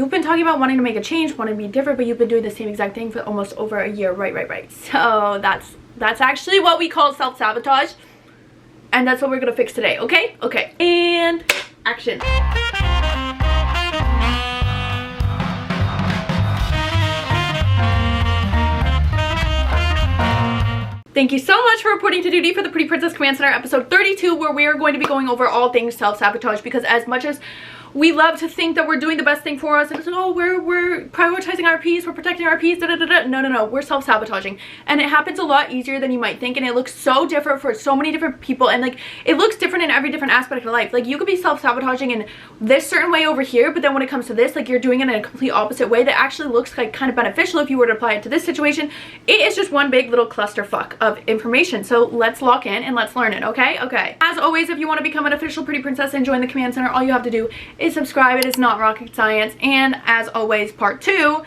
You've been talking about wanting to make a change, wanting to be different, but you've been doing the same exact thing for almost over a year. Right. So that's actually what we call self-sabotage, and that's what we're gonna fix today. Okay, and action. Thank you so much for reporting to duty for the Pretty Princess Command Center episode 32, where we are going to be going over all things self-sabotage, because as much as we love to think that we're doing the best thing for us, and it's like, oh, we're prioritizing our peace, we're protecting our peace, no, we're self-sabotaging. And it happens a lot easier than you might think, and it looks so different for so many different people, and like it looks different in every different aspect of life. Like you could be self-sabotaging in this certain way over here, but then when it comes to this, like you're doing it in a complete opposite way that actually looks like kind of beneficial if you were to apply it to this situation. It is just one big little clusterfuck of information. So let's lock in and let's learn it. Okay. As always, if you want to become an official Pretty Princess and join the Command Center, all you have to do is subscribe. It is not rocket science. And as always, part 2,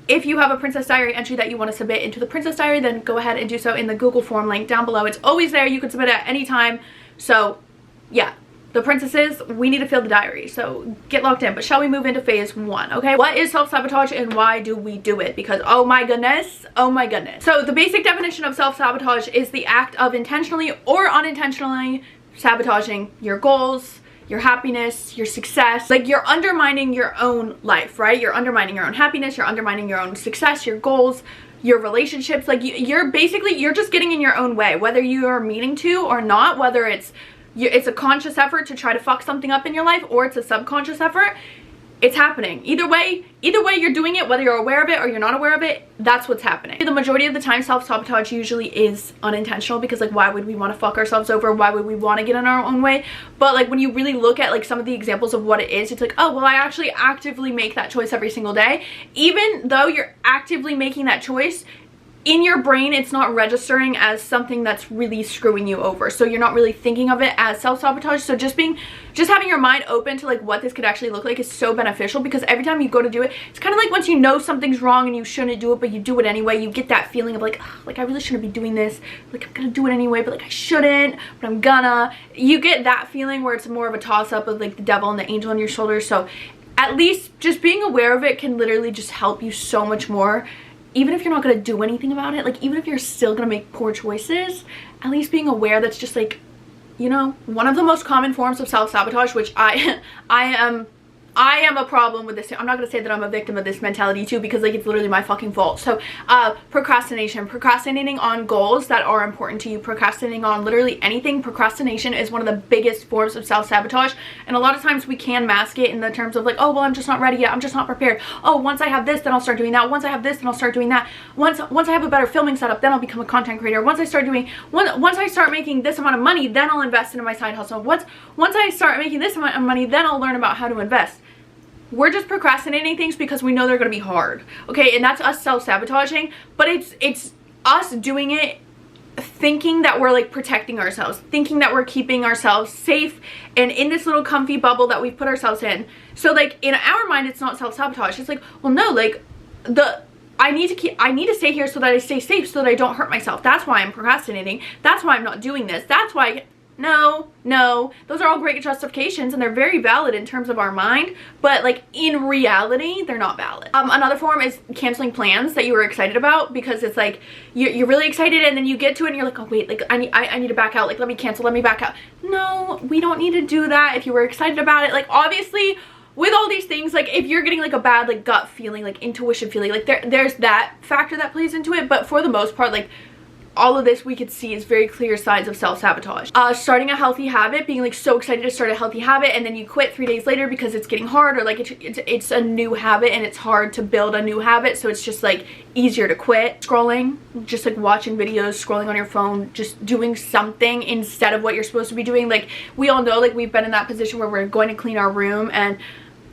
if you have a Princess Diary entry that you want to submit into the Princess Diary, then go ahead and do so in the Google form link down below. It's always there. You can submit at any time. So yeah, the princesses, we need to fill the diary, so get locked in. But shall we move into phase 1? Okay, what is self-sabotage and why do we do it? Because oh my goodness. So the basic definition of self-sabotage is the act of intentionally or unintentionally sabotaging your goals, your happiness, your success. Like you're undermining your own life, right? You're undermining your own happiness, you're undermining your own success, your goals, your relationships. Like you're just getting in your own way, whether you are meaning to or not, whether it's a conscious effort to try to fuck something up in your life or it's a subconscious effort. It's happening. Either way you're doing it, whether you're aware of it or you're not aware of it, that's what's happening. The majority of the time, self-sabotage usually is unintentional, because like why would we want to fuck ourselves over? Why would we want to get in our own way? But like when you really look at like some of the examples of what it is, it's like, oh well, I actually actively make that choice every single day. Even though you're actively making that choice, in your brain it's not registering as something that's really screwing you over, so you're not really thinking of it as self-sabotage. So just having your mind open to like what this could actually look like is so beneficial, because every time you go to do it, it's kind of like once you know something's wrong and you shouldn't do it but you do it anyway, you get that feeling of like, oh, like I really shouldn't be doing this, like I'm gonna do it anyway, but like I shouldn't, but I'm gonna. You get that feeling where it's more of a toss-up of like the devil and the angel on your shoulder. So at least just being aware of it can literally just help you so much more. Even if you're not going to do anything about it, like even if you're still going to make poor choices, at least being aware that's just like, you know, one of the most common forms of self-sabotage, which I am a problem with this. I'm not going to say that I'm a victim of this mentality too, because like it's literally my fucking fault. So procrastinating on goals that are important to you, procrastinating on literally anything. Procrastination is one of the biggest forms of self-sabotage, and a lot of times we can mask it in the terms of like, oh well, I'm just not ready yet, I'm just not prepared. Oh, once I have this, then I'll start doing that. Once I have this, then I'll start doing that. Once I have a better filming setup, then I'll become a content creator. Once I start making this amount of money, then I'll invest into my side hustle. Once I start making this amount of money, then I'll learn about how to invest. We're just procrastinating things because we know they're going to be hard, okay? And that's us self-sabotaging, but it's us doing it thinking that we're like protecting ourselves, thinking that we're keeping ourselves safe and in this little comfy bubble that we've put ourselves in. So like in our mind, it's not self-sabotage. It's like, well, no, like I need to stay here so that I stay safe, so that I don't hurt myself. That's why I'm procrastinating. That's why I'm not doing this. That's why no, those are all great justifications and they're very valid in terms of our mind, but like in reality they're not valid. Another form is canceling plans that you were excited about, because it's like you're really excited and then you get to it and you're like, oh wait, like I need to back out, like let me cancel, let me back out. No, we don't need to do that. If you were excited about it, like obviously with all these things, like if you're getting like a bad like gut feeling, like intuition feeling, like there's that factor that plays into it, but for the most part, like all of this we could see is very clear signs of self-sabotage. Starting a healthy habit, being like so excited to start a healthy habit and then you quit 3 days later because it's getting hard, or like it's a new habit and it's hard to build a new habit, so it's just like easier to quit. Scrolling, just like watching videos, scrolling on your phone, just doing something instead of what you're supposed to be doing. Like we all know, like we've been in that position where we're going to clean our room and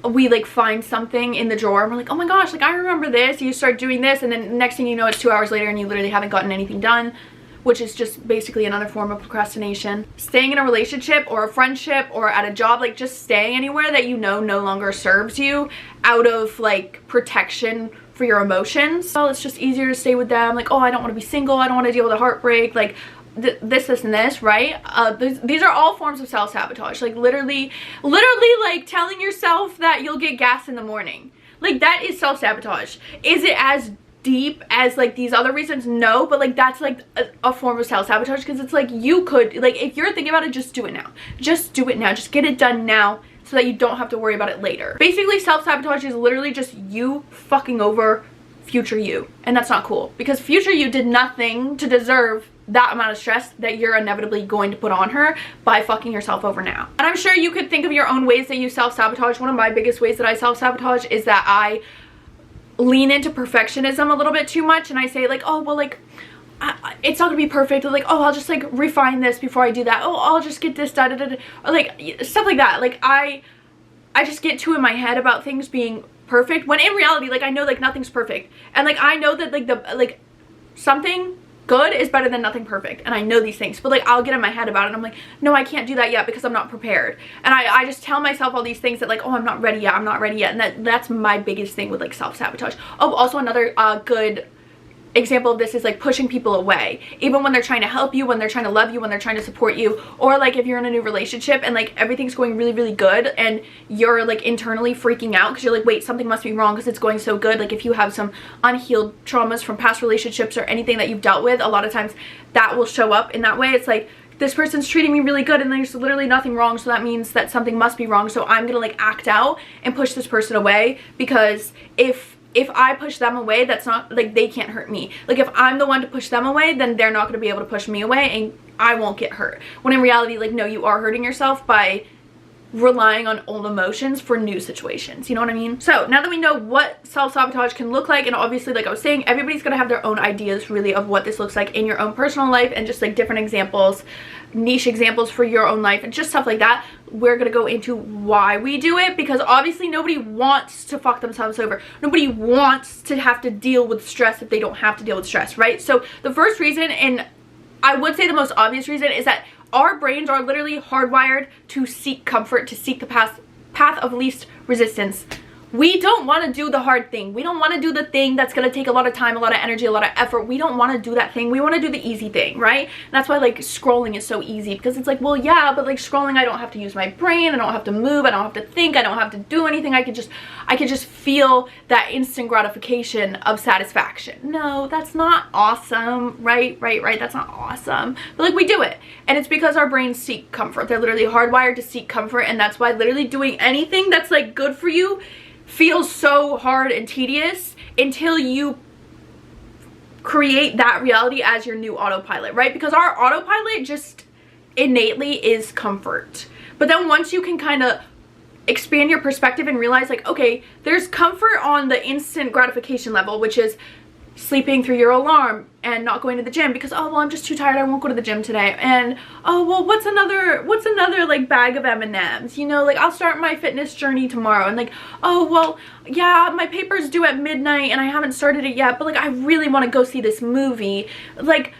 we like find something in the drawer and we're like, oh my gosh, like I remember this. You start doing this and then next thing you know it's 2 hours later and you literally haven't gotten anything done, which is just basically another form of procrastination. Staying in a relationship or a friendship or at a job, like just staying anywhere that you know no longer serves you out of like protection for your emotions. Well, it's just easier to stay with them. Like, oh, I don't want to be single, I don't want to deal with a heartbreak, like this, and this, right? These are all forms of self-sabotage. Like literally like telling yourself that you'll get gas in the morning. Like that is self-sabotage. Is it as deep as like these other reasons? No, but like that's like a form of self-sabotage, because it's like you could, like if you're thinking about it, just do it now. Just do it now. Just get it done now so that you don't have to worry about it later. Basically, self-sabotage is literally just you fucking over future you, and that's not cool, because future you did nothing to deserve that amount of stress that you're inevitably going to put on her by fucking yourself over now. And I'm sure you could think of your own ways that you self-sabotage. One of my biggest ways that I self-sabotage is that I lean into perfectionism a little bit too much, and I say like, oh well, like it's not gonna be perfect, or like, oh I'll just like refine this before I do that, oh I'll just get this done, or like stuff like that. Like I just get too in my head about things being perfect, when in reality, like I know like nothing's perfect, and like I know that like something good is better than nothing perfect, and I know these things, but like I'll get in my head about it and I'm like, no, I can't do that yet because I'm not prepared. And I just tell myself all these things that like, oh I'm not ready yet, I'm not ready yet. And that's my biggest thing with like self-sabotage. Oh, also another good example of this is like pushing people away, even when they're trying to help you, when they're trying to love you, when they're trying to support you, or like if you're in a new relationship and like everything's going really good and you're like internally freaking out because you're like, wait, something must be wrong because it's going so good. Like if you have some unhealed traumas from past relationships or anything that you've dealt with, a lot of times that will show up in that way. It's like, this person's treating me really good and there's literally nothing wrong, so that means that something must be wrong, so I'm gonna like act out and push this person away, because if I push them away, that's not, like, they can't hurt me. Like, if I'm the one to push them away, then they're not going to be able to push me away and I won't get hurt. When in reality, like, no, you are hurting yourself by relying on old emotions for new situations. You know what I mean? So now that we know what self-sabotage can look like, and obviously, like I was saying, everybody's going to have their own ideas really of what this looks like in your own personal life, and just like different examples, niche examples for your own life and just stuff like that. We're gonna go into why we do it, because obviously nobody wants to fuck themselves over. Nobody wants to have to deal with stress if they don't have to deal with stress, right? So the first reason, and I would say the most obvious reason, is that our brains are literally hardwired to seek comfort, to seek the path of least resistance. We don't want to do the hard thing. We don't want to do the thing that's going to take a lot of time, a lot of energy, a lot of effort. We don't want to do that thing. We want to do the easy thing, right? And that's why like scrolling is so easy, because it's like, well, yeah, but like scrolling, I don't have to use my brain. I don't have to move. I don't have to think. I don't have to do anything. I could just feel that instant gratification of satisfaction. No, that's not awesome, right? That's not awesome. But like we do it. And it's because our brains seek comfort. They're literally hardwired to seek comfort. And that's why literally doing anything that's like good for you feels so hard and tedious until you create that reality as your new autopilot, right? Because our autopilot just innately is comfort. But then once you can kind of expand your perspective and realize like, okay, there's comfort on the instant gratification level, which is sleeping through your alarm and not going to the gym because, oh well, I'm just too tired, I won't go to the gym today. And oh well, what's another like bag of M&Ms, you know, like I'll start my fitness journey tomorrow. And like, oh well, yeah, my paper's due at midnight and I haven't started it yet, but like I really want to go see this movie. Like,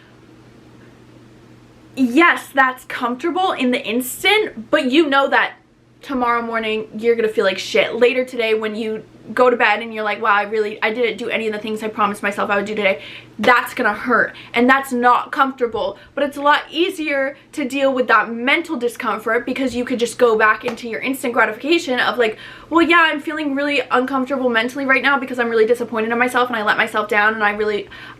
yes, that's comfortable in the instant, but you know that tomorrow morning you're gonna feel like shit. Later today, when you go to bed and you're like, wow, I didn't do any of the things I promised myself I would do today, that's gonna hurt, and that's not comfortable. But it's a lot easier to deal with that mental discomfort because you could just go back into your instant gratification of like, well, yeah, I'm feeling really uncomfortable mentally right now because I'm really disappointed in myself and I let myself down and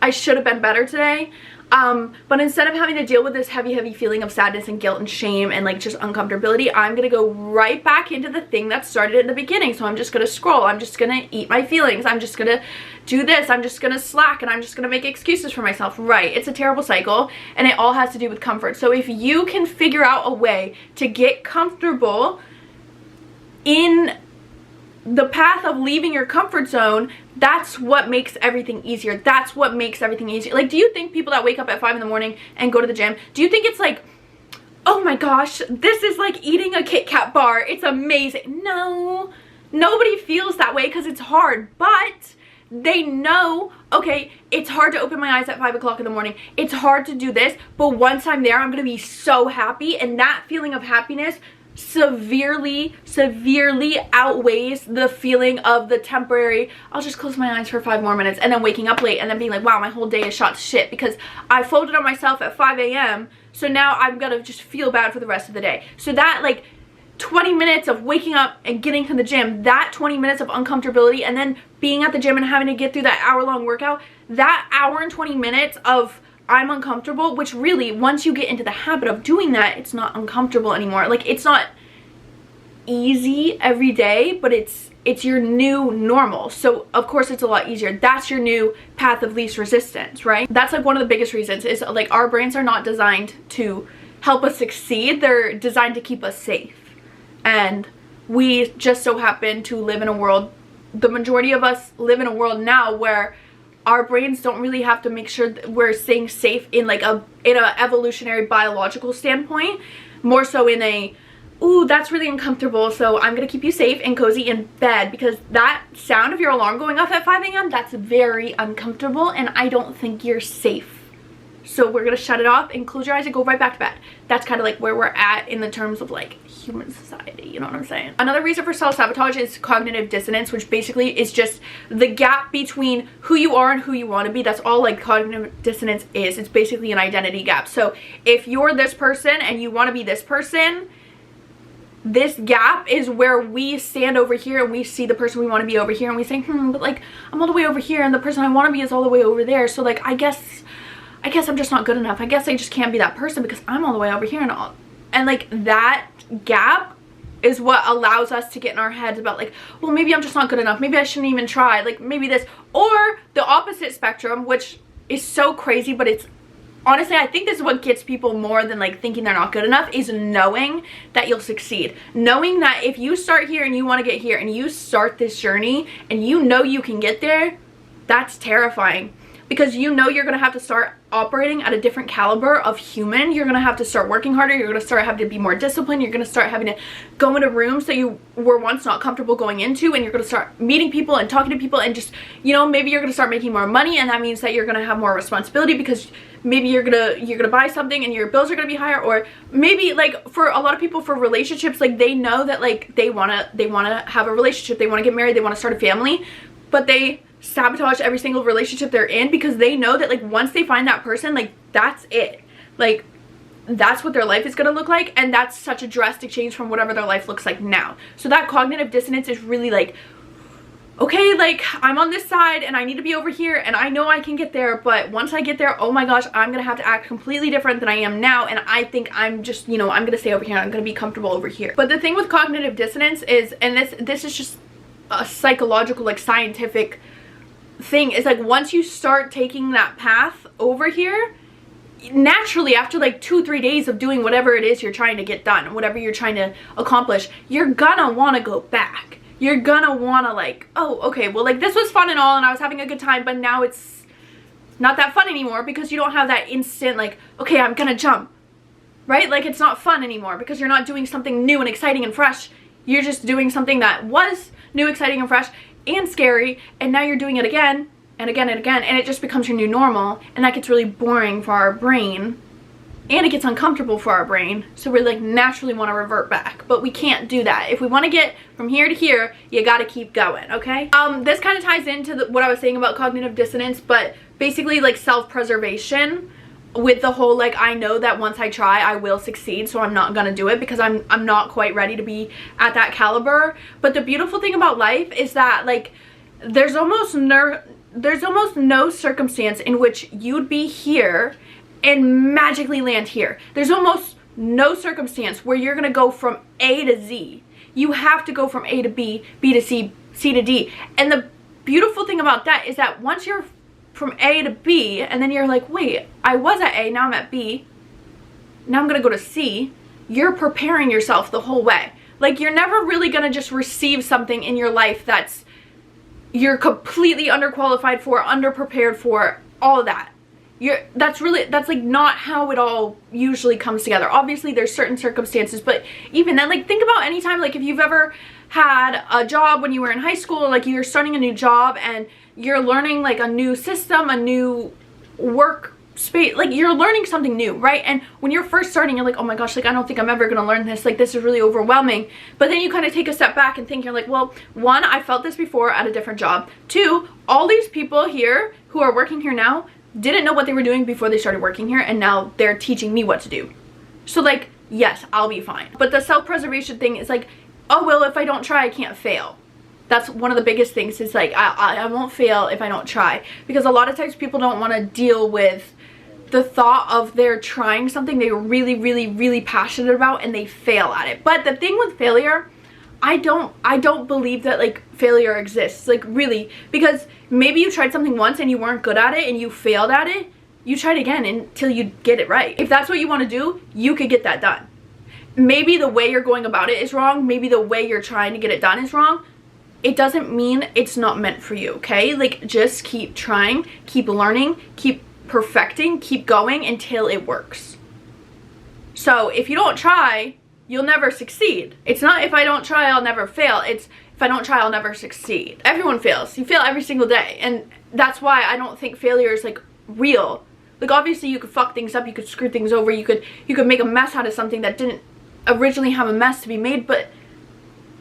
I should have been better today. But instead of having to deal with this heavy feeling of sadness and guilt and shame and like just uncomfortability, I'm gonna go right back into the thing that started at the beginning. So I'm just gonna scroll, I'm just gonna eat my feelings, I'm just gonna do this, I'm just gonna slack, and I'm just gonna make excuses for myself. Right, it's a terrible cycle, and it all has to do with comfort. So if you can figure out a way to get comfortable in the path of leaving your comfort zone, that's what makes everything easier. That's what makes everything easier. Like, do you think people that wake up at 5 in the morning and go to the gym, do you think it's like, oh my gosh, this is like eating a Kit Kat bar, it's amazing? No, nobody feels that way because it's hard, but they know, okay, it's hard to open my eyes at 5 o'clock in the morning, it's hard to do this, but once I'm there, I'm gonna be so happy, and that feeling of happiness severely outweighs the feeling of the temporary, I'll just close my eyes for 5 more minutes, and then waking up late and then being like, wow, my whole day is shot to shit because I folded on myself at 5 a.m. so now I'm gonna just feel bad for the rest of the day. So that like 20 minutes of waking up and getting to the gym, that 20 minutes of uncomfortability, and then being at the gym and having to get through that hour-long workout, that hour and 20 minutes of I'm uncomfortable, which really, once you get into the habit of doing that, it's not uncomfortable anymore. Like, it's not easy every day, but it's your new normal. So of course it's a lot easier. That's your new path of least resistance, right? That's like one of the biggest reasons is like our brains are not designed to help us succeed. They're designed to keep us safe. And we just so happen to live in a world, the majority of us live in a world now where our brains don't really have to make sure that we're staying safe in like a evolutionary biological standpoint, more so in a, ooh, that's really uncomfortable, so I'm gonna keep you safe and cozy in bed, because that sound of your alarm going off at 5 a.m. that's very uncomfortable and I don't think you're safe. So we're gonna shut it off and close your eyes and go right back to bed. That's kind of like where we're at in the terms of like human society, you know what I'm saying? Another reason for self-sabotage is cognitive dissonance, which basically is just the gap between who you are and who you want to be. That's all like cognitive dissonance is. It's basically an identity gap. So if you're this person and you want to be this person, this gap is where we stand over here and we see the person we want to be over here and we say, but like I'm all the way over here and the person I want to be is all the way over there, so like I guess I'm just not good enough. I guess I just can't be that person because I'm all the way over here and all. And like that gap is what allows us to get in our heads about like, well, maybe I'm just not good enough. Maybe I shouldn't even try. Like maybe this, or the opposite spectrum, which is so crazy, but it's honestly, I think this is what gets people more than like thinking they're not good enough, is knowing that you'll succeed. Knowing that if you start here and you want to get here and you start this journey and you know you can get there, that's terrifying. Because you know you're going to have to start operating at a different caliber of human. You're going to have to start working harder. You're going to start having to be more disciplined. You're going to start having to go into rooms that you were once not comfortable going into. And you're going to start meeting people and talking to people. And just, you know, maybe you're going to start making more money. And that means that you're going to have more responsibility because maybe you're going to buy something and your bills are going to be higher. Or maybe like for a lot of people, for relationships, like they know that like they want to have a relationship. They want to get married. They want to start a family. But they sabotage every single relationship they're in because they know that like once they find that person, like that's it, like that's what their life is going to look like, and that's such a drastic change from whatever their life looks like now. So that cognitive dissonance is really like, okay, like I'm on this side and I need to be over here and I know I can get there, but once I get there, oh my gosh, I'm gonna have to act completely different than I am now, and I think I'm just, you know, I'm gonna stay over here, I'm gonna be comfortable over here. But the thing with cognitive dissonance is, and this is just a psychological, like scientific thing, is like once you start taking that path over here, naturally after like 2-3 days of doing whatever it is you're trying to get done, whatever you're trying to accomplish, you're gonna want to go back. You're gonna want to like, oh, okay, well, like this was fun and all and I was having a good time, but now it's not that fun anymore because you don't have that instant like, okay, I'm gonna jump, right? Like it's not fun anymore because you're not doing something new and exciting and fresh. You're just doing something that was new, exciting, and fresh and scary, and now you're doing it again and again and again, and it just becomes your new normal, and that gets really boring for our brain, and it gets uncomfortable for our brain, so we like naturally want to revert back, but we can't do that. If we want to get from here to here, you got to keep going, okay? This kind of ties into what I was saying about cognitive dissonance, but basically like self-preservation with the whole like, I know that once I try I will succeed, so I'm not gonna do it because I'm not quite ready to be at that caliber. But the beautiful thing about life is that like there's almost no circumstance in which you'd be here and magically land here. There's almost no circumstance where you're gonna go from A to Z. You have to go from A to B, B to C, C to D. And the beautiful thing about that is that once you're from A to B and then you're like, wait, I was at A, now I'm at B, now I'm gonna go to C, you're preparing yourself the whole way. Like you're never really gonna just receive something in your life that's you're completely underqualified for, underprepared for, all of that. That's like not how it all usually comes together. Obviously there's certain circumstances, but even then, like think about any time, like if you've ever had a job when you were in high school, like you're starting a new job and you're learning like a new system, a new work space, like you're learning something new, right? And when you're first starting, you're like, oh my gosh, like I don't think I'm ever gonna learn this, like this is really overwhelming. But then you kind of take a step back and think, you're like, well, one, I felt this before at a different job. Two, all these people here who are working here now didn't know what they were doing before they started working here, and now they're teaching me what to do. So like, yes, I'll be fine. But the self-preservation thing is like, oh well, if I don't try, I can't fail. That's one of the biggest things, is like I won't fail if I don't try. Because a lot of times people don't want to deal with the thought of they're trying something they're really passionate about and they fail at it. But the thing with failure, I don't believe that like failure exists, like really, because maybe you tried something once and you weren't good at it and you failed at it. You tried again until you get it right. If that's what you want to do, you could get that done. Maybe the way you're going about it is wrong, maybe the way you're trying to get it done is wrong. It doesn't mean it's not meant for you, okay? Like just keep trying, keep learning, keep perfecting, keep going until it works. So if you don't try, you'll never succeed. It's not if I don't try, I'll never fail. It's if I don't try, I'll never succeed. Everyone fails. You fail every single day. And that's why I don't think failure is like real. Like obviously you could fuck things up, you could screw things over, you could make a mess out of something that didn't originally have a mess to be made, but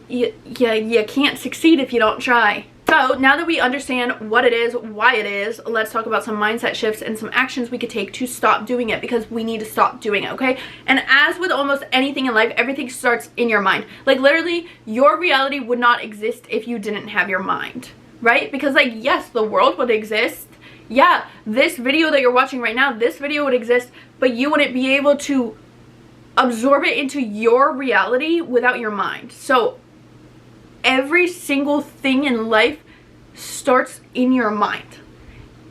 you can't succeed if you don't try. So now that we understand what it is, why it is, let's talk about some mindset shifts and some actions we could take to stop doing it, because we need to stop doing it, okay? And as with almost anything in life, everything starts in your mind. Like literally, your reality would not exist if you didn't have your mind, right? Because like, yes, the world would exist. Yeah, this video that you're watching right now, this video would exist, but you wouldn't be able to absorb it into your reality without your mind. So every single thing in life starts in your mind.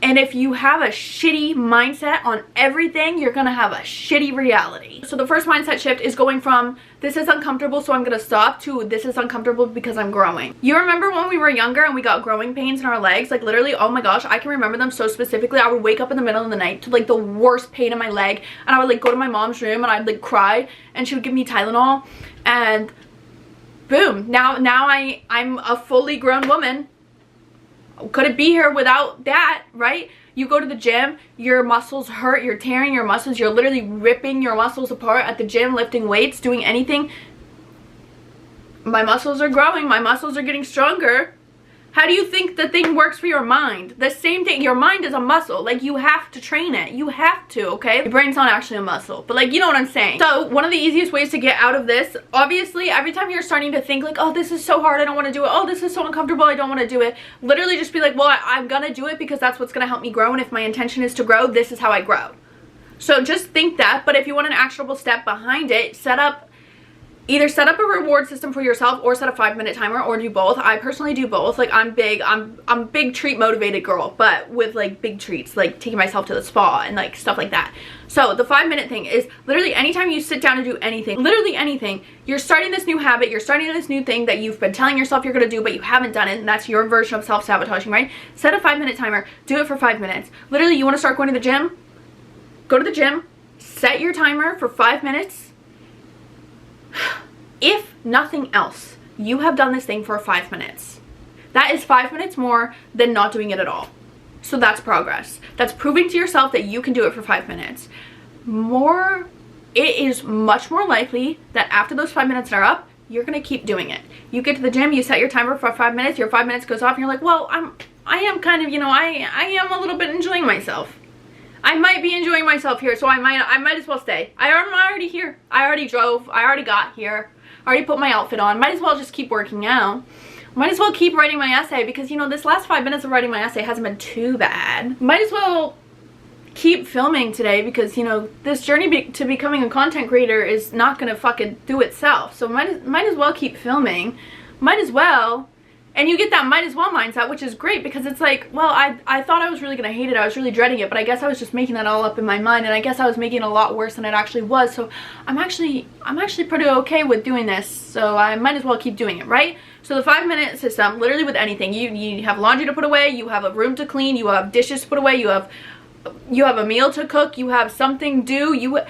And if you have a shitty mindset on everything, you're gonna have a shitty reality. So the first mindset shift is going from this is uncomfortable so I'm gonna stop to this is uncomfortable because I'm growing. You remember when we were younger and we got growing pains in our legs? Like literally, oh my gosh, I can remember them so specifically. I would wake up in the middle of the night to like the worst pain in my leg, and I would like go to my mom's room and I'd like cry, and she would give me Tylenol, and boom, now I'm a fully grown woman. Couldn't be here without that, right? You go to the gym, your muscles hurt, you're tearing your muscles, you're literally ripping your muscles apart at the gym, lifting weights, doing anything. My muscles are growing, my muscles are getting stronger. How do you think the thing works for your mind? The same thing. Your mind is a muscle. Like, you have to train it. You have to, okay? Your brain's not actually a muscle, but like, you know what I'm saying. So one of the easiest ways to get out of this, obviously, every time you're starting to think like, oh, this is so hard, I don't want to do it. Oh, this is so uncomfortable, I don't want to do it. Literally just be like, well, I'm gonna do it because that's what's gonna help me grow. And if my intention is to grow, this is how I grow. So just think that. But if you want an actionable step behind it, either set up a reward system for yourself or set a 5-minute timer, or do both. I personally do both. Like I'm big treat motivated girl, but with like big treats, like taking myself to the spa and like stuff like that. So the 5-minute thing is literally anytime you sit down to do anything, literally anything, you're starting this new habit, you're starting this new thing that you've been telling yourself you're gonna do, but you haven't done it, and that's your version of self-sabotaging, right? Set a 5-minute timer, do it for 5 minutes. Literally, you wanna start going to the gym? Go to the gym, set your timer for 5 minutes. If nothing else, you have done this thing for 5 minutes. That is 5 minutes more than not doing it at all. So that's progress. That's proving to yourself that you can do it for 5 minutes. It is much more likely that after those 5 minutes are up, you're gonna keep doing it. You get to the gym, you set your timer for 5 minutes, your 5 minutes goes off, and you're like, well, I am kind of, you know, I am a little bit enjoying myself. I might be enjoying myself here, so I might as well stay. I'm already here. I already drove. I already got here. I already put my outfit on. Might as well just keep working out. Might as well keep writing my essay because, you know, this last 5 minutes of writing my essay hasn't been too bad. Might as well keep filming today because, you know, this journey to becoming a content creator is not gonna fucking do itself. So might as well keep filming. Might as well. And you get that might as well mindset, which is great because it's like, well, I thought I was really gonna hate it. I was really dreading it, but I guess I was just making that all up in my mind, and I guess I was making it a lot worse than it actually was. So I'm actually pretty okay with doing this. So I might as well keep doing it, right? So the 5-minute system, literally with anything, you have laundry to put away, you have a room to clean, you have dishes to put away, you have a meal to cook, you have something due,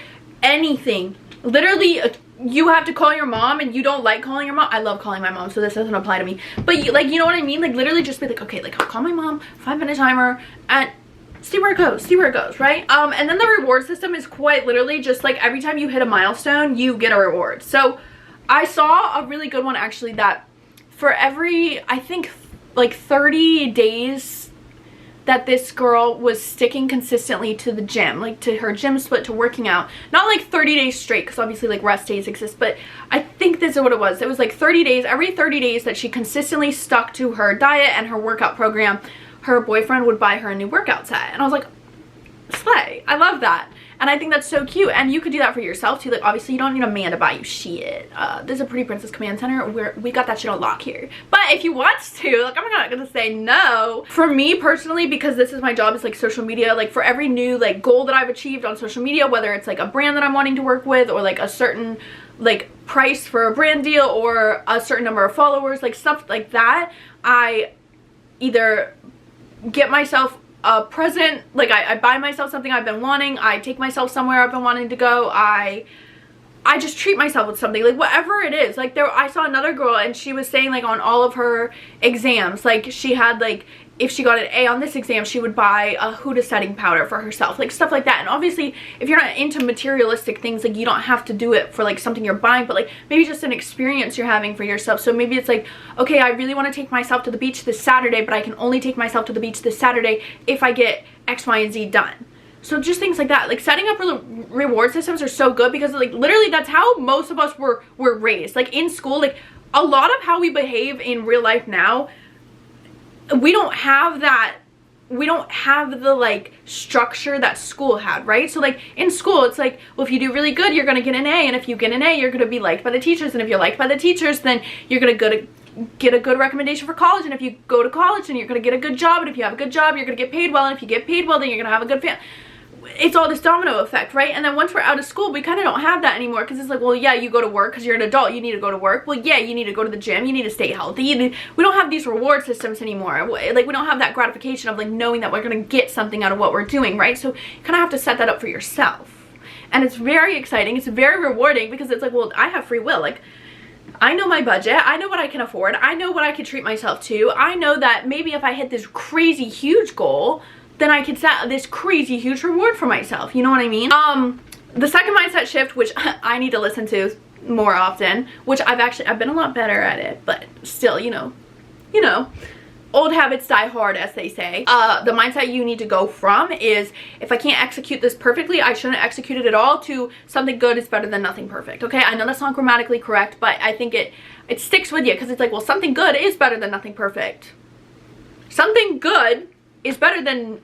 anything. Literally, you have to call your mom and you don't like calling your mom. I love calling my mom, so this doesn't apply to me. But you know what I mean? Like literally just be like, okay, like I'll call my mom, 5-minute timer, and see where it goes, right? And then the reward system is quite literally just like every time you hit a milestone, you get a reward. So I saw a really good one actually, that for every, I think like 30 days that this girl was sticking consistently to the gym, like to her gym split, to working out, not like 30 days straight, because obviously like rest days exist, but I think this is what it was. It was like 30 days, every 30 days that she consistently stuck to her diet and her workout program, her boyfriend would buy her a new workout set. And I was like, slay, I love that. And I think that's so cute. And you could do that for yourself too. Like obviously you don't need a man to buy you shit. There's a Pretty Princess Command Center where we got that shit on lock here. But if you want to, like I'm not gonna say no. For me personally, because this is my job, it's like social media, like for every new like goal that I've achieved on social media, whether it's like a brand that I'm wanting to work with, or like a certain like price for a brand deal, or a certain number of followers, like stuff like that, I either get myself a present, like I buy myself something I've been wanting, I take myself somewhere I've been wanting to go, I just treat myself with something, like whatever it is. Like I saw another girl and she was saying like on all of her exams, like she had like, if she got an A on this exam, she would buy a Huda setting powder for herself, like stuff like that. And obviously if you're not into materialistic things, like you don't have to do it for like something you're buying, but like maybe just an experience you're having for yourself. So maybe it's like, okay, I really want to take myself to the beach this Saturday, but I can only take myself to the beach this Saturday if I get X, Y, and Z done. So just things like that, like setting up reward systems are so good, because like literally that's how most of us were raised. Like in school, like a lot of how we behave in real life now, we don't have that, we don't have the like structure that school had, right? So like in school it's like, well, if you do really good you're gonna get an A, and if you get an A you're gonna be liked by the teachers, and if you're liked by the teachers then you're gonna get a good recommendation for college, and if you go to college then you're gonna get a good job, and if you have a good job you're gonna get paid well, and if you get paid well then you're gonna have a good family. It's all this domino effect, right? And then once we're out of school we kind of don't have that anymore, because it's like, well, yeah, you go to work because you're an adult, you need to go to work. Well, yeah, you need to go to the gym, you need to stay healthy. We don't have these reward systems anymore. Like we don't have that gratification of like knowing that we're gonna get something out of what we're doing, right? So you kind of have to set that up for yourself, and it's very exciting, it's very rewarding, because it's like, well, I have free will. Like I know my budget, I know what I can afford, I know what I can treat myself to, I know that maybe if I hit this crazy huge goal, then I could set this crazy huge reward for myself. You know what I mean? The second mindset shift, which I need to listen to more often, which I've been a lot better at it, but still, you know, old habits die hard, as they say. The mindset you need to go from is, if I can't execute this perfectly, I shouldn't execute it at all, to something good is better than nothing perfect. Okay, I know that's not grammatically correct, but I think it sticks with you, because it's like, well, something good is better than nothing perfect. Something good is better than,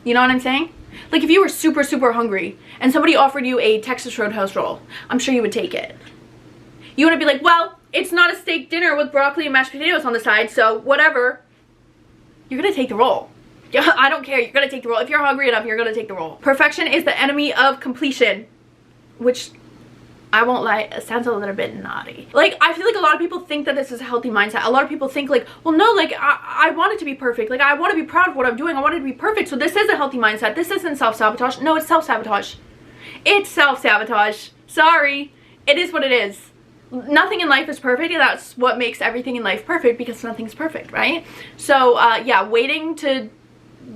you know what I'm saying? Like if you were super, super hungry and somebody offered you a Texas Roadhouse roll, I'm sure you would take it. You wouldn't be like, well, it's not a steak dinner with broccoli and mashed potatoes on the side, so whatever. You're gonna take the roll. Yeah, I don't care, you're gonna take the roll. If you're hungry enough, you're gonna take the roll. Perfection is the enemy of completion, which, I won't lie, it sounds a little bit naughty. Like, I feel like a lot of people think that this is a healthy mindset. A lot of people think like, well, no, like, I want it to be perfect. Like, I want to be proud of what I'm doing. I want it to be perfect. So this is a healthy mindset. This isn't self-sabotage. No, it's self-sabotage. It's self-sabotage. Sorry. It is what it is. Nothing in life is perfect, and that's what makes everything in life perfect, because nothing's perfect, right? So, yeah, waiting to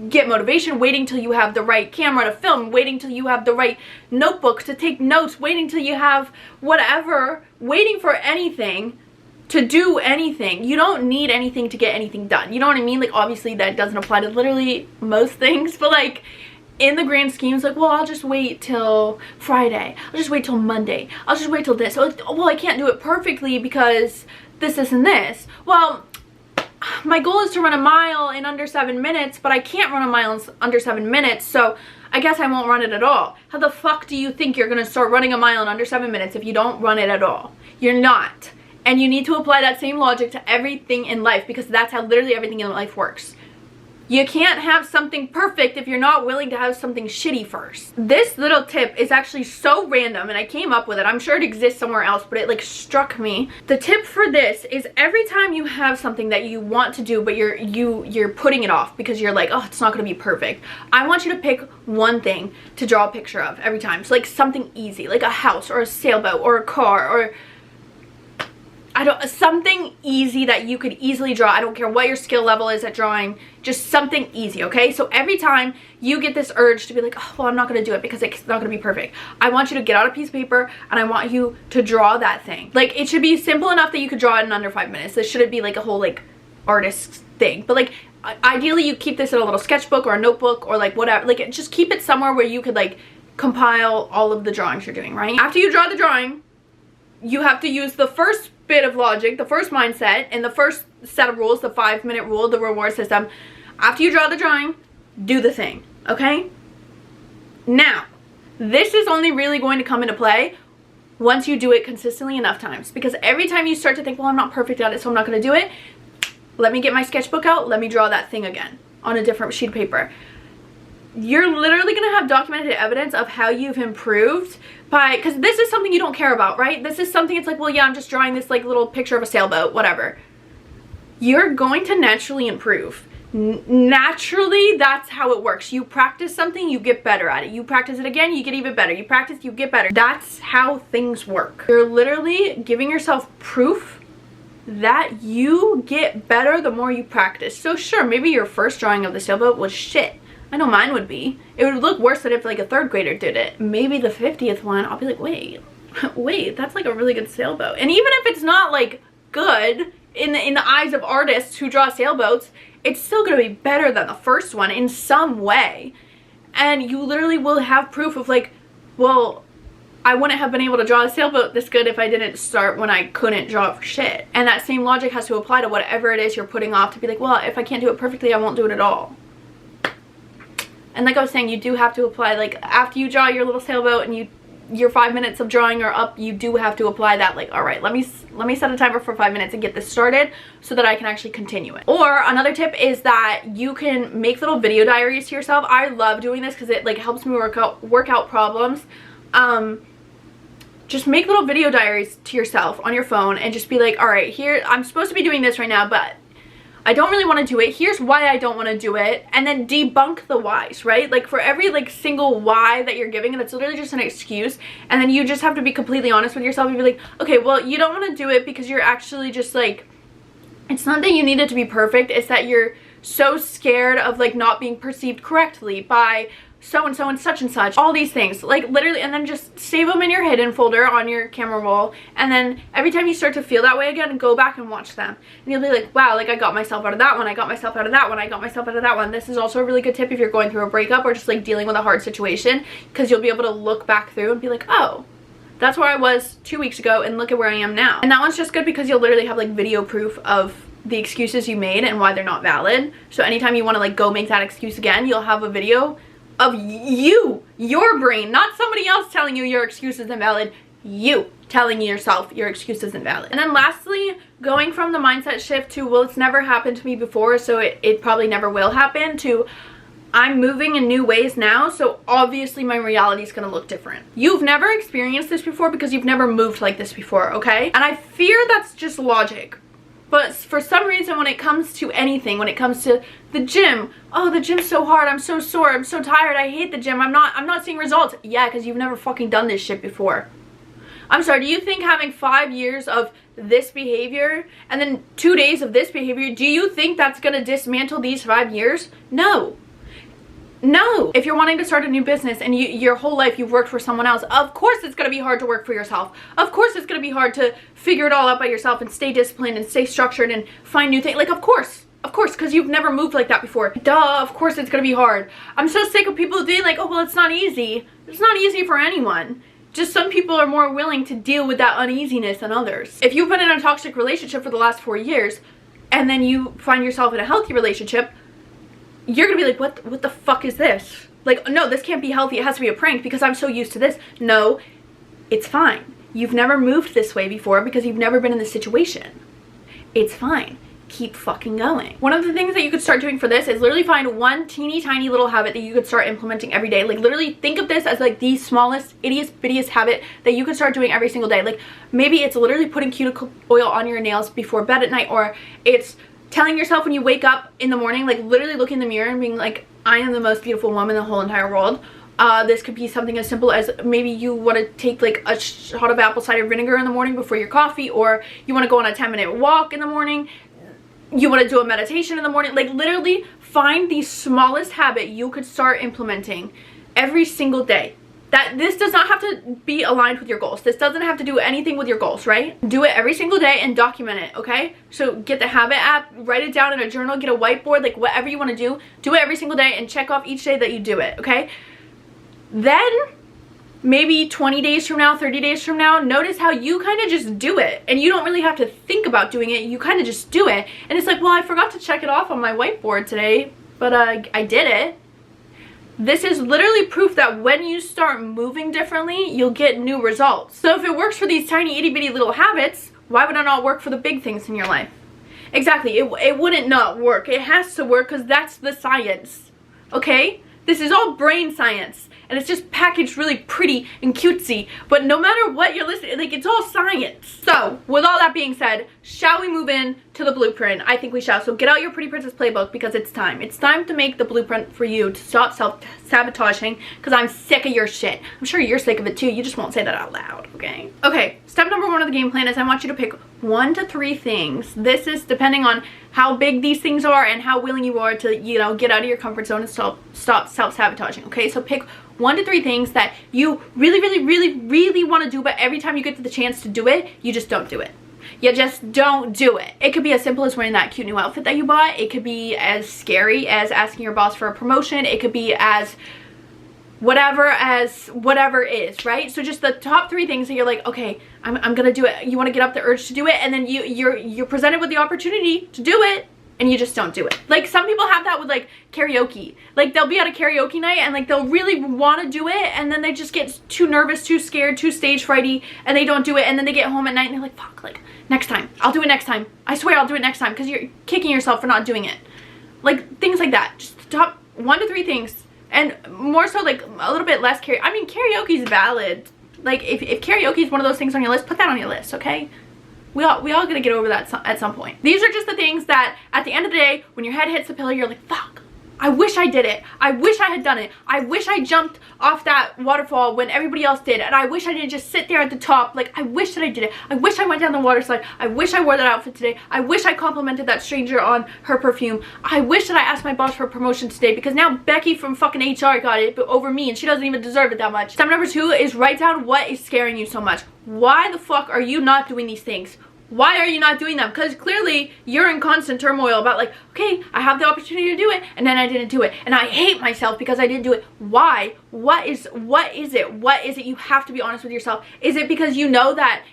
get motivation, waiting till you have the right camera to film, waiting till you have the right notebook to take notes, waiting till you have whatever, waiting for anything to do anything. You don't need anything to get anything done. You know what I mean? Like obviously that doesn't apply to literally most things, but like in the grand schemes, like, well, I'll just wait till Friday, I'll just wait till Monday, I'll just wait till this. So, well, I can't do it perfectly because this and this. Well, my goal is to run a mile in under 7 minutes, but I can't run a mile in under 7 minutes, so I guess I won't run it at all. How the fuck do you think you're gonna start running a mile in under 7 minutes if you don't run it at all? You're not. And you need to apply that same logic to everything in life, because that's how literally everything in life works. You can't have something perfect if you're not willing to have something shitty first. This little tip is actually so random, and I came up with it. I'm sure it exists somewhere else, but it like struck me. The tip for this is, every time you have something that you want to do, but you're putting it off because you're like, oh, it's not gonna be perfect, I want you to pick one thing to draw a picture of every time. So like something easy, like a house or a sailboat or a car, or something easy that you could easily draw. I don't care what your skill level is at drawing, just something easy, okay? So every time you get this urge to be like, oh, well, I'm not gonna do it because it's not gonna be perfect, I want you to get out a piece of paper and I want you to draw that thing. Like, it should be simple enough that you could draw it in under 5 minutes. This shouldn't be like a whole like artist thing, but like ideally you keep this in a little sketchbook or a notebook or like whatever. Like, just keep it somewhere where you could like compile all of the drawings you're doing, right? After you draw the drawing, you have to use the first bit of logic, the first mindset, and the first set of rules, the 5-minute rule, the reward system. After you draw the drawing, do the thing, okay? Now, this is only really going to come into play once you do it consistently enough times, because every time you start to think, well, I'm not perfect at it, so I'm not going to do it, let me get my sketchbook out, let me draw that thing again on a different sheet of paper. You're literally going to have documented evidence of how you've improved by, because this is something you don't care about, right? This is something, it's like, well, yeah, I'm just drawing this like little picture of a sailboat, whatever. You're going to naturally improve. Naturally, that's how it works. You practice something, you get better at it. You practice it again, you get even better. You practice, you get better. That's how things work. You're literally giving yourself proof that you get better the more you practice. So sure, maybe your first drawing of the sailboat was shit. I know mine would be. It would look worse than if like a 3rd grader did it. Maybe the 50th one, I'll be like, wait, that's like a really good sailboat. And even if it's not like good in the eyes of artists who draw sailboats, it's still gonna be better than the first one in some way. And you literally will have proof of like, well, I wouldn't have been able to draw a sailboat this good if I didn't start when I couldn't draw for shit. And that same logic has to apply to whatever it is you're putting off, to be like, well, if I can't do it perfectly, I won't do it at all. And like I was saying, you do have to apply, like, after you draw your little sailboat and your 5 minutes of drawing are up, you do have to apply that, like, all right, let me set a timer for 5 minutes and get this started so that I can actually continue it. Or another tip is that you can make little video diaries to yourself. I love doing this because it like helps me work out problems. Just make little video diaries to yourself on your phone and just be like, all right, here, I'm supposed to be doing this right now, but I don't really want to do it. Here's why I don't want to do it. And then debunk the whys, right? Like, for every like single why that you're giving, that's literally just an excuse. And then you just have to be completely honest with yourself and be like, okay, well, you don't want to do it because you're actually just like, it's not that you need it to be perfect. It's that you're so scared of like not being perceived correctly by so-and-so and such, all these things, like literally. And then just save them in your hidden folder on your camera roll, and then every time you start to feel that way again, go back and watch them, and you'll be like, wow, like I got myself out of that one, I got myself out of that one, I got myself out of that one. This is also a really good tip if you're going through a breakup or just like dealing with a hard situation, because you'll be able to look back through and be like, oh, that's where I was 2 weeks ago and look at where I am now. And that one's just good because you'll literally have like video proof of the excuses you made and why they're not valid. So anytime you want to like go make that excuse again, you'll have a video of your brain, not somebody else telling you your excuse isn't valid, you telling yourself your excuse isn't valid. And then lastly, going from the mindset shift to, well, it's never happened to me before, so it probably never will happen, to I'm moving in new ways now, so obviously my reality is going to look different. You've never experienced this before because you've never moved like this before, okay? And I fear that's just logic. But for some reason, when it comes to anything, when it comes to the gym, oh, the gym's so hard, I'm so sore, I'm so tired, I hate the gym, I'm not seeing results. Yeah, because you've never fucking done this shit before. I'm sorry, do you think having 5 years of this behavior and then 2 days of this behavior, do you think that's gonna dismantle these 5 years? No. No. If you're wanting to start a new business and your whole life you've worked for someone else, of course it's going to be hard to work for yourself. Of course it's going to be hard to figure it all out by yourself and stay disciplined and stay structured and find new things. Like, of course, because you've never moved like that before. Duh, of course it's going to be hard. I'm so sick of people being like, oh, well, it's not easy. It's not easy for anyone. Just some people are more willing to deal with that uneasiness than others. If you've been in a toxic relationship for the last 4 years and then you find yourself in a healthy relationship, you're gonna be like, what the fuck is this? Like, no, this can't be healthy. It has to be a prank because I'm so used to this. No, it's fine. You've never moved this way before because you've never been in this situation. It's fine. Keep fucking going. One of the things that you could start doing for this is literally find one teeny tiny little habit that you could start implementing every day. Like, literally think of this as like the smallest, ittiest, bittiest habit that you could start doing every single day. Like, maybe it's literally putting cuticle oil on your nails before bed at night, or it's telling yourself when you wake up in the morning, like literally looking in the mirror and being like, I am the most beautiful woman in the whole entire world. This could be something as simple as maybe you want to take like a shot of apple cider vinegar in the morning before your coffee, or you want to go on a 10-minute walk in the morning, you want to do a meditation in the morning. Like literally find the smallest habit you could start implementing every single day. That this does not have to be aligned with your goals. This doesn't have to do anything with your goals, right? Do it every single day and document it, okay? So get the habit app, write it down in a journal, get a whiteboard, like whatever you want to do it every single day and check off each day that you do it, okay? Then maybe 20 days from now, 30 days from now, notice how you kind of just do it, and you don't really have to think about doing it. You kind of just do it, and it's like, well, I forgot to check it off on my whiteboard today, but I did it. This is literally proof that when you start moving differently, you'll get new results. So if it works for these tiny itty bitty little habits, why would it not work for the big things in your life? Exactly, it wouldn't not work. It has to work because that's the science, okay? This is all brain science, and it's just packaged really pretty and cutesy, but no matter what you're listening, like, it's all science. So with all that being said, shall we move in to the blueprint? I think we shall. So get out your Pretty Princess playbook, because it's time. It's time to make the blueprint for you to stop self-sabotaging, because I'm sick of your shit. I'm sure you're sick of it too. You just won't say that out loud, okay? Okay, step number 1 of the game plan is I want you to pick 1 to 3 things. This is depending on how big these things are and how willing you are to, you know, get out of your comfort zone and stop self-sabotaging, okay? So pick 1 to 3 things that you really want to do, but every time you get to the chance to do it, you just don't do it. You just don't do it. It could be as simple as wearing that cute new outfit that you bought. It could be as scary as asking your boss for a promotion. It could be as whatever is, right? So just the top 3 things that you're like, okay, I'm gonna do it. You want to get up the urge to do it, and then you're presented with the opportunity to do it, and you just don't do it. Like, some people have that with like karaoke. Like, they'll be at a karaoke night and like they'll really want to do it, and then they just get too nervous, too scared, too stage frighty, and they don't do it, and then they get home at night and they're like, fuck, like, next time. I'll do it next time. I swear I'll do it next time, because you're kicking yourself for not doing it. Like, things like that. Just the top 1 to 3 things. And more so, like, a little bit less karaoke. I mean, karaoke is valid. Like, if karaoke is one of those things on your list, put that on your list, okay? We all gonna get over that at some point. These are just the things that at the end of the day, when your head hits the pillow, you're like, fuck, I wish I did it. I wish I had done it. I wish I jumped off that waterfall when everybody else did, and I wish I didn't just sit there at the top. Like, I wish that I did it. I wish I went down the water slide. I wish I wore that outfit today. I wish I complimented that stranger on her perfume. I wish that I asked my boss for a promotion today, because now Becky from fucking HR got it over me, and she doesn't even deserve it that much. Step number 2 is write down what is scaring you so much. Why the fuck are you not doing these things? Why are you not doing them? Because clearly you're in constant turmoil about, like, okay, I have the opportunity to do it, and then I didn't do it, and I hate myself because I didn't do it. Why? What is it? You have to be honest with yourself. Is it because you know that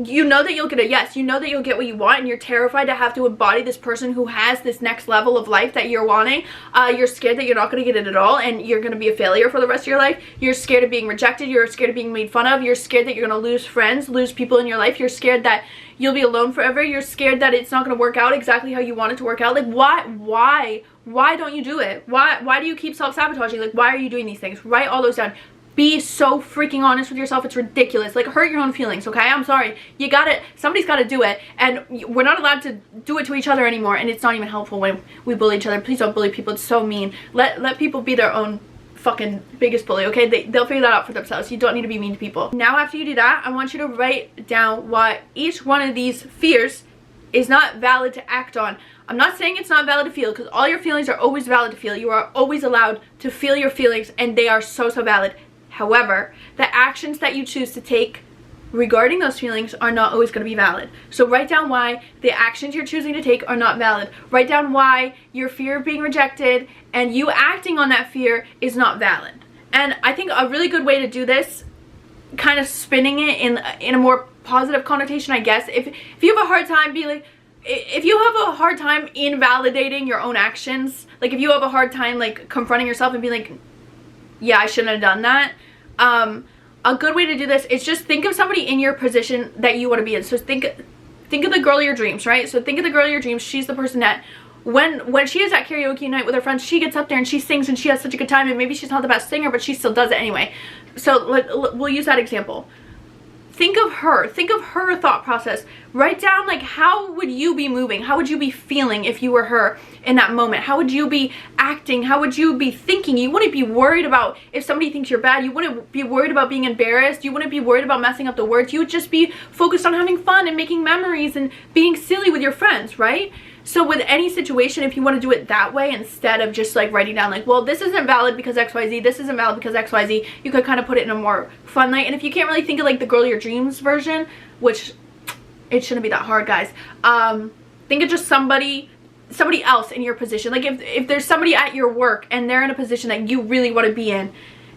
you know that you'll get a yes, you know that you'll get what you want, and you're terrified to have to embody this person who has this next level of life that you're wanting? You're scared that you're not going to get it at all, and you're going to be a failure for the rest of your life. You're scared of being rejected. You're scared of being made fun of. You're scared that you're going to lose friends, lose people in your life. You're scared that you'll be alone forever. You're scared that it's not going to work out exactly how you want it to work out. Like, why don't you do it? Why do you keep self-sabotaging? Like, why are you doing these things? Write all those down. Be so freaking honest with yourself. It's ridiculous. Like, hurt your own feelings, okay? I'm sorry. You got it. Somebody's got to do it, and we're not allowed to do it to each other anymore, and it's not even helpful when we bully each other. Please don't bully people. It's so mean. Let people be their own fucking biggest bully, okay? They'll figure that out for themselves. You don't need to be mean to people. Now, after you do that, I want you to write down why each one of these fears is not valid to act on. I'm not saying it's not valid to feel, because all your feelings are always valid to feel. You are always allowed to feel your feelings, and they are so valid. However, the actions that you choose to take regarding those feelings are not always going to be valid. So write down why the actions you're choosing to take are not valid. Write down why your fear of being rejected and you acting on that fear is not valid. And I think a really good way to do this, kind of spinning it in a more positive connotation, I guess, if you have a hard time being like, if you have a hard time invalidating your own actions, like if you have a hard time like confronting yourself and being like, yeah, I shouldn't have done that. A good way to do this is just think of somebody in your position that you want to be in. So think of the girl of your dreams, right? So think of the girl of your dreams. She's the person that when she is at karaoke night with her friends, she gets up there and she sings and she has such a good time, and maybe she's not the best singer, but she still does it anyway. So we'll use that example. think of her thought process. Write down, like, how would you be moving? How would you be feeling if you were her in that moment? How would you be acting? How would you be thinking? You wouldn't be worried about if somebody thinks you're bad. You wouldn't be worried about being embarrassed. You wouldn't be worried about messing up the words. You would just be focused on having fun and making memories and being silly with your friends, right? So with any situation, if you want to do it that way instead of just like writing down like, well, this isn't valid because XYZ, this isn't valid because XYZ, you could kind of put it in a more fun light. And if you can't really think of like the girl of your dreams version, which it shouldn't be that hard, guys, think of just somebody else in your position. Like if there's somebody at your work and they're in a position that you really want to be in,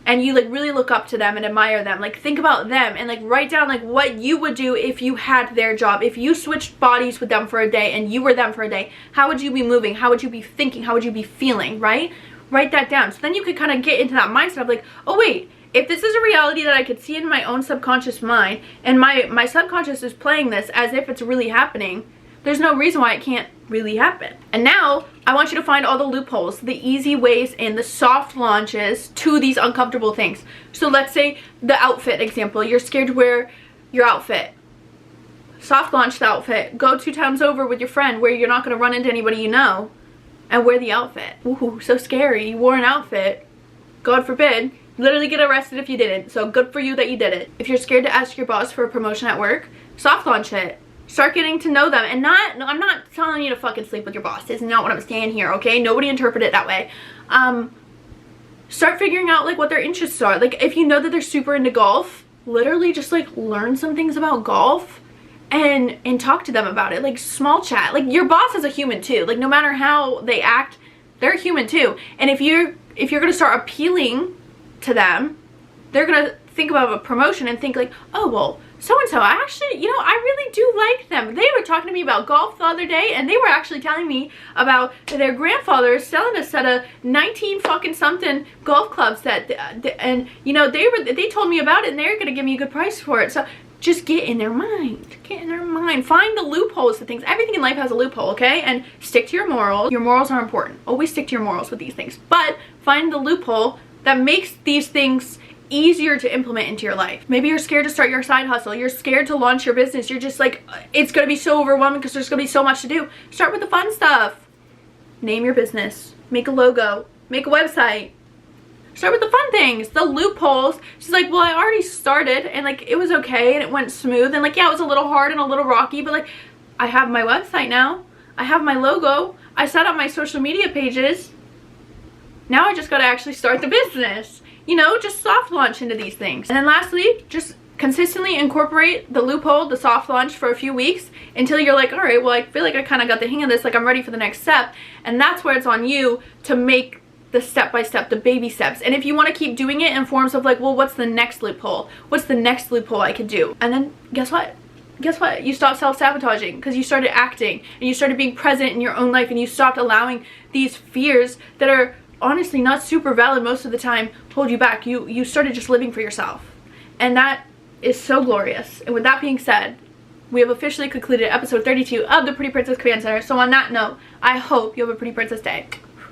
and you like really look up to them and admire them, like think about them and like write down like what you would do if you had their job. If you switched bodies with them for a day and you were them for a day, how would you be moving? How would you be thinking? How would you be feeling, right? Write that down. So then you could kind of get into that mindset of like, oh wait, if this is a reality that I could see in my own subconscious mind, and my subconscious is playing this as if it's really happening, there's no reason why it can't really happen. And now I want you to find all the loopholes, the easy ways and the soft launches to these uncomfortable things. So let's say the outfit example. You're scared to wear your outfit. Soft launch the outfit. Go 2 times over with your friend where you're not going to run into anybody you know and wear the outfit. Ooh, so scary. You wore an outfit. God forbid. Literally get arrested if you didn't. So good for you that you did it. If you're scared to ask your boss for a promotion at work, soft launch it. Start getting to know them. And I'm not telling you to fucking sleep with your boss. This is not what I'm saying here, okay? Nobody interpret it that way. Start figuring out like what their interests are. Like if you know that they're super into golf, literally just like learn some things about golf and talk to them about it. Like small chat. Like your boss is a human too. Like no matter how they act, they're human too. And if you're gonna start appealing to them, they're gonna think about a promotion and think like, oh well, so-and-so, I actually, you know, I really do like them. They were talking to me about golf the other day, and they were actually telling me about their grandfather selling a set of 19 fucking something golf clubs that, and you know, they told me about it, and they're gonna give me a good price for it. So just get in their mind. Get in their mind. Find the loopholes to things. Everything in life has a loophole, okay? And stick to your morals. Your morals are important. Always stick to your morals with these things. But find the loophole that makes these things easier to implement into your life. Maybe you're scared to start your side hustle. You're scared to launch your business. You're just like, it's gonna be so overwhelming because there's gonna be so much to do. Start with the fun stuff. Name your business. Make a logo. Make a website. Start with the fun things, the loopholes. She's like, well, I already started and like it was okay and it went smooth and like, yeah, it was a little hard and a little rocky, but like I have my website now. I have my logo. I set up my social media pages. Now I just gotta actually start the business. You know, just soft launch into these things. And then lastly, just consistently incorporate the loophole, the soft launch for a few weeks until you're like, all right, well, I feel like I kind of got the hang of this, like I'm ready for the next step. And that's where it's on you to make the step-by-step, the baby steps. And if you want to keep doing it in forms of like, well, what's the next loophole? What's the next loophole I could do? And then guess what? Guess what? You stopped self-sabotaging because you started acting and you started being present in your own life and you stopped allowing these fears that are honestly not super valid most of the time hold you back. You started just living for yourself, and that is so glorious. And with that being said, we have officially concluded episode 32 of the Pretty Princess Command Center. So on that note, I hope you have a Pretty Princess day.